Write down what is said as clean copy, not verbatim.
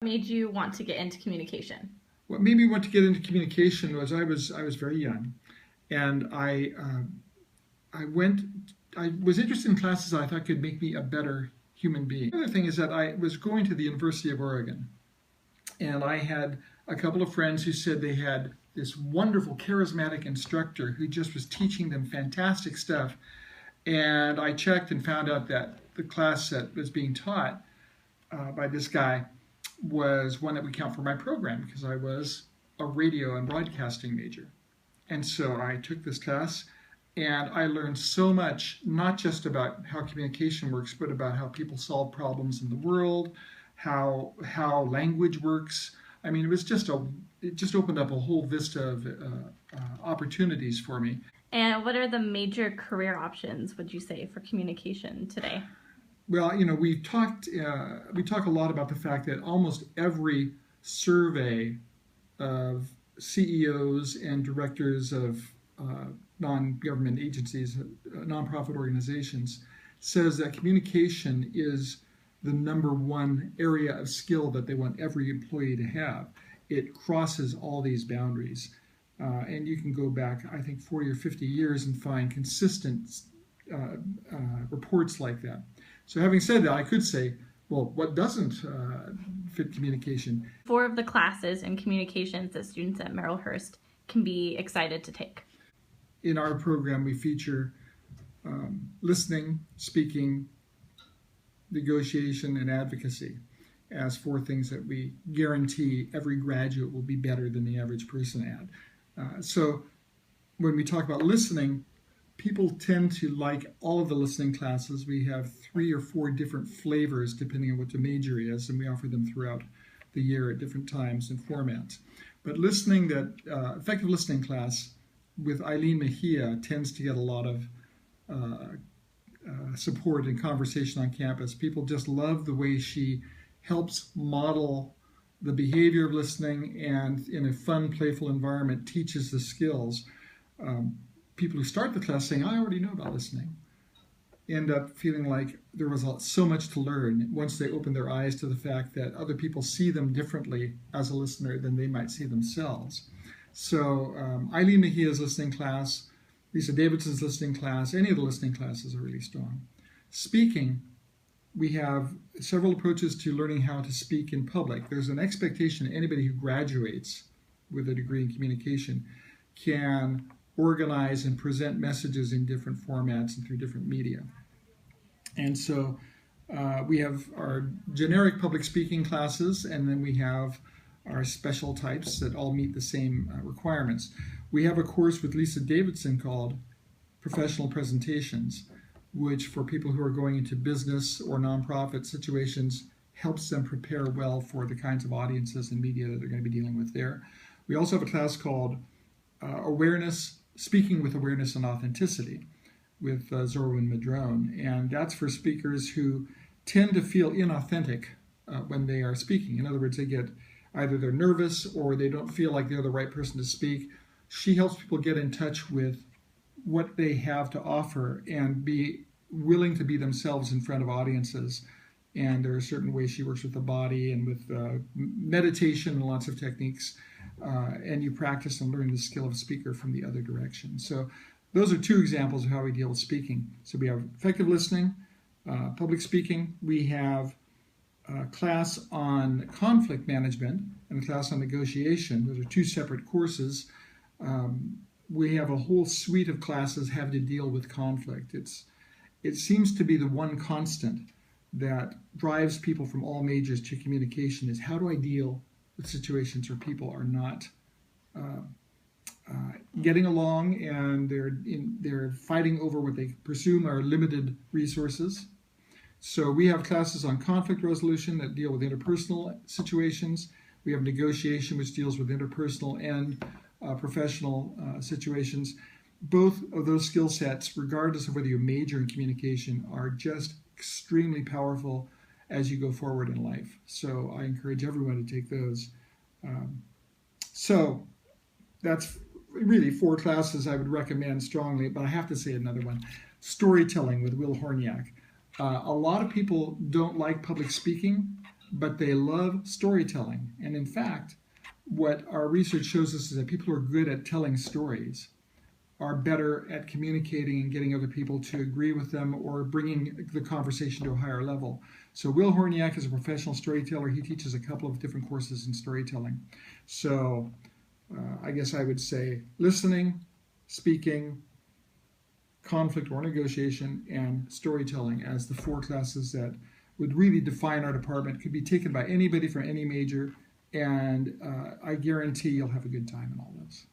Made you want to get into communication? What made me want to get into communication was I was very young, and I went. I was interested in classes I thought could make me a better human being. The other thing is that I was going to the University of Oregon, and I had a couple of friends who said they had this wonderful, charismatic instructor who just was teaching them fantastic stuff. And I checked and found out that the class that was being taught by this guy was one that would count for my program because I was a radio and broadcasting major. And so I took this class and I learned so much, not just about how communication works, but about how people solve problems in the world, how language works. I mean, it just opened up a whole vista of opportunities for me. And what are the major career options, would you say, for communication today? Well, we talk a lot about the fact that almost every survey of CEOs and directors of non-government agencies, nonprofit organizations, says that communication is the number one area of skill that they want every employee to have. It crosses all these boundaries. And you can go back, I think, 40 or 50 years and find consistent reports like that. So having said that, I could say, well, what doesn't fit communication? 4 of the classes in communications that students at Merrillhurst can be excited to take. In our program, we feature listening, speaking, negotiation, and advocacy as 4 things that we guarantee every graduate will be better than the average person at. So when we talk about listening, people tend to like all of the listening classes. We have 3 or 4 different flavors depending on what the major is, and we offer them throughout the year at different times and formats. But listening, that effective listening class with Eileen Mejia tends to get a lot of support and conversation on campus. People just love the way she helps model the behavior of listening and in a fun, playful environment teaches the skills. People who start the class saying, I already know about listening, end up feeling like there was so much to learn once they open their eyes to the fact that other people see them differently as a listener than they might see themselves. So Eileen Mejia's listening class, Lisa Davidson's listening class, any of the listening classes are really strong. Speaking, we have several approaches to learning how to speak in public. There's an expectation that anybody who graduates with a degree in communication can organize and present messages in different formats and through different media. And so we have our generic public speaking classes, and then we have our special types that all meet the same requirements. We have a course with Lisa Davidson called Professional Presentations, which for people who are going into business or nonprofit situations helps them prepare well for the kinds of audiences and media that they're going to be dealing with there. We also have a class called Speaking with Awareness and Authenticity with Zorwin Madrone, and that's for speakers who tend to feel inauthentic when they are speaking. In other words, either they're nervous or they don't feel like they're the right person to speak. She helps people get in touch with what they have to offer and be willing to be themselves in front of audiences. And there are certain ways she works with the body and with meditation and lots of techniques. And you practice and learn the skill of a speaker from the other direction. So those are 2 examples of how we deal with speaking. So we have effective listening, public speaking. We have a class on conflict management and a class on negotiation. Those are 2 separate courses. We have a whole suite of classes having to deal with conflict. It seems to be the one constant that drives people from all majors to communication is how do I deal with situations where people are not getting along and they're fighting over what they presume are limited resources. So we have classes on conflict resolution that deal with interpersonal situations. We have negotiation, which deals with interpersonal and professional situations. Both of those skill sets, regardless of whether you major in communication, are just extremely powerful as you go forward in life. So I encourage everyone to take those. So that's really 4 classes I would recommend strongly, but I have to say another one. Storytelling with Will Horniak. A lot of people don't like public speaking, but they love storytelling. And in fact, what our research shows us is that people who are good at telling stories are better at communicating and getting other people to agree with them or bringing the conversation to a higher level. So Will Horniak is a professional storyteller. He teaches a couple of different courses in storytelling. So I guess I would say listening, speaking, conflict or negotiation, and storytelling as the 4 classes that would really define our department. Could be taken by anybody from any major, and I guarantee you'll have a good time in all those.